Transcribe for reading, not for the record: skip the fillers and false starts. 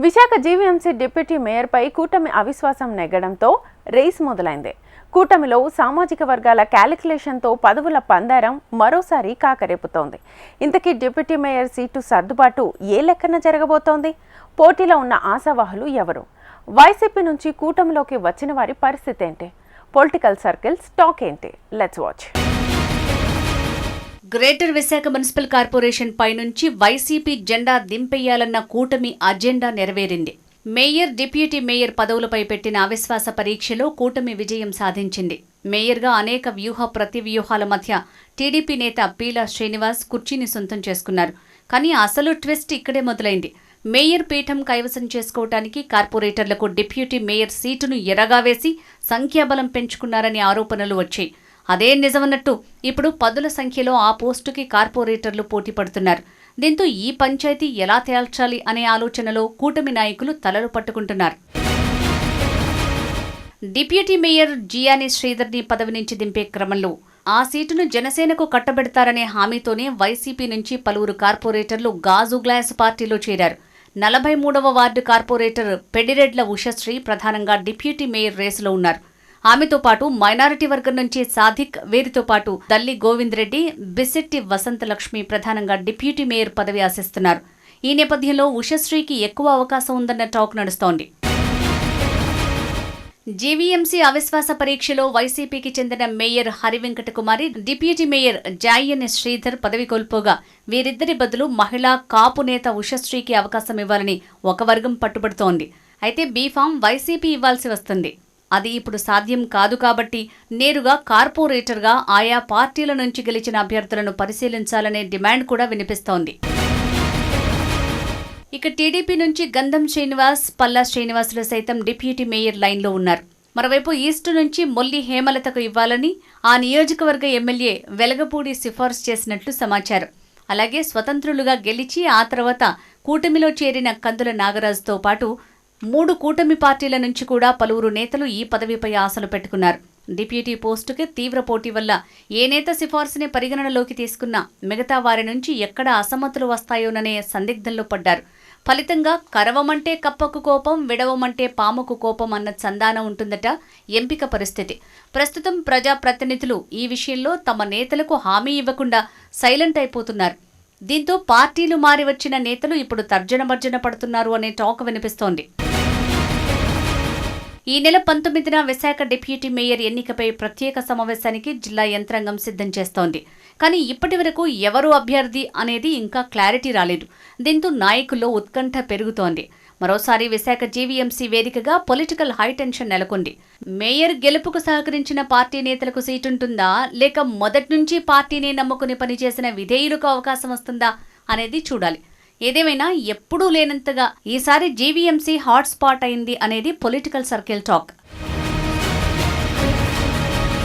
Visakha GVMC deputy మేయర్పై కూటమి అవిశ్వాసం నెగ్గడంతో race మొదలైంది. కూటమిలో సామాజిక వర్గాల క్యాలిక్యులేషన్తో పదవుల పందారం మరోసారి కాకరేపుతోంది. ఇంతకీ డిప్యూటీ మేయర్ సీటు సర్దుబాటు ఏ లెక్కన జరగబోతోంది? పోటీలో ఉన్న ఆశావాహులు ఎవరు? వైసీపీ నుంచి కూటమిలోకి వచ్చిన వారి పరిస్థితి ఏంటి? పొలిటికల్ సర్కిల్స్ టాక్ ఏంటి? Let's watch. Greater Visakha municipal corporation పై నుంచి వైసీపీ జెండా దింపెయ్యాలన్న కూటమి అజెండా నెరవేరింది. మేయర్, డిప్యూటీ మేయర్ పదవులపై పెట్టిన అవిశ్వాస పరీక్షలో కూటమి విజయం సాధించింది. మేయర్గా అనేక ప్రతివ్యూహాల మధ్య టీడీపీ నేత పీలా శ్రీనివాస్ కుర్చీని సొంతం చేసుకున్నారు. కానీ అసలు ట్విస్ట్ ఇక్కడే మొదలైంది. మేయర్ పీఠం కైవసం చేసుకోవటానికి కార్పొరేటర్లకు డిప్యూటీ మేయర్ సీటును ఎరగా వేసి సంఖ్యాబలం పెంచుకున్నారనే ఆరోపణలు వచ్చాయి. అదే నిజమన్నట్టు ఇప్పుడు పదుల సంఖ్యలో ఆ పోస్టుకి కార్పొరేటర్లు పోటీ పడుతున్నారు. దీంతో ఈ పంచాయతీ ఎలా తేల్చాలి అనే ఆలోచనలో కూటమి నాయకులు తలలు పట్టుకుంటున్నారు. డిప్యూటీ మేయర్ జియాని శ్రీధర్ని పదవి నుంచి దింపే క్రమంలో ఆ సీటును జనసేనకు కట్టబెడతారనే హామీతోనే వైసీపీ నుంచి పలువురు కార్పొరేటర్లు గాజు గ్లాస్ పార్టీలో చేరారు. 43వ వార్డు కార్పొరేటర్ పెడిరెడ్ల ఉషశ్రీ ప్రధానంగా డిప్యూటీ మేయర్ రేసులో ఉన్నారు. ఆమెతో పాటు మైనారిటీ వర్గం నుంచి సాదిక్, వీరితో పాటు దల్లి గోవింద్ రెడ్డి, బిసెట్టి వసంతలక్ష్మి ప్రధానంగా డిప్యూటీ మేయర్ పదవి ఆశిస్తున్నారు. ఈ నేపథ్యంలో ఉషశ్రీకి ఎక్కువ అవకాశం ఉందన్న టాక్ నడుస్తోంది. జీవీఎంసీ అవిశ్వాస పరీక్షలో వైసీపీకి చెందిన మేయర్ హరివెంకట కుమారి, డిప్యూటీ మేయర్ జాయని శ్రీధర్ పదవి కోల్పోగా వీరిద్దరి బదులు మహిళా కాపు నేత ఉషశ్రీకి అవకాశం ఇవ్వాలని ఒక వర్గం పట్టుబడుతోంది. అయితే బీఫామ్ వైసీపీ ఇవ్వాల్సి వస్తుంది. అది ఇప్పుడు సాధ్యం కాదు కాబట్టి నేరుగా కార్పొరేటర్గా ఆయా పార్టీల నుంచి గెలిచిన అభ్యర్థులను పరిశీలించాలనే డిమాండ్ కూడా వినిపిస్తోంది. ఇక టీడీపీ నుంచి గంధం శ్రీనివాస్, పల్లా శ్రీనివాసులు సైతం డిప్యూటీ మేయర్ లైన్లో ఉన్నారు. మరోవైపు ఈస్ట్ నుంచి మొల్లి హేమలతకు ఇవ్వాలని ఆ నియోజకవర్గ ఎమ్మెల్యే వెలగపూడి సిఫార్సు చేసినట్లు సమాచారం. అలాగే స్వతంత్రులుగా గెలిచి ఆ తర్వాత కూటమిలో చేరిన కందుల నాగరాజుతో పాటు 3 కూటమి పార్టీల నుంచి కూడా పలువురు నేతలు ఈ పదవిపై ఆశలు పెట్టుకున్నారు. డిప్యూటీ పోస్టుకి తీవ్ర పోటీ వల్ల ఏ నేత సిఫార్సుని పరిగణనలోకి తీసుకున్నా మిగతా వారి నుంచి ఎక్కడ అసమ్మతులు వస్తాయోననే సందిగ్ధంలో పడ్డారు. ఫలితంగా కరవమంటే కప్పకు కోపం, విడవమంటే పాముకు కోపం అన్న సంధానం ఉంటుందట ఎంపిక పరిస్థితి. ప్రస్తుతం ప్రజాప్రతినిధులు ఈ విషయంలో తమ నేతలకు హామీ ఇవ్వకుండా సైలెంట్ అయిపోతున్నారు. దీంతో పార్టీలు మారి వచ్చిన నేతలు ఇప్పుడు తర్జనభర్జన పడుతున్నారు అనే టాక్ వినిపిస్తోంది. ఈ నెల 19న విశాఖ డిప్యూటీ మేయర్ ఎన్నికపై ప్రత్యేక సమావేశానికి జిల్లా యంత్రాంగం సిద్ధం చేస్తోంది. కానీ ఇప్పటి వరకు ఎవరు అభ్యర్థి అనేది ఇంకా క్లారిటీ రాలేదు. దీంతో నాయకుల్లో ఉత్కంఠ పెరుగుతోంది. మరోసారి విశాఖ జీవీఎంసీ వేదికగా పొలిటికల్ హైటెన్షన్ నెలకొంది. మేయర్ గెలుపుకు సహకరించిన పార్టీ నేతలకు సీటుంటుందా, లేక మొదటి నుంచి పార్టీని నమ్ముకుని పనిచేసిన విధేయులకు అవకాశం వస్తుందా అనేది చూడాలి. ఏదేమైనా ఎప్పుడూ లేనంతగా ఈసారి జీవీఎంసీ హాట్ స్పాట్ అయింది అనేది పొలిటికల్ సర్కిల్ టాక్.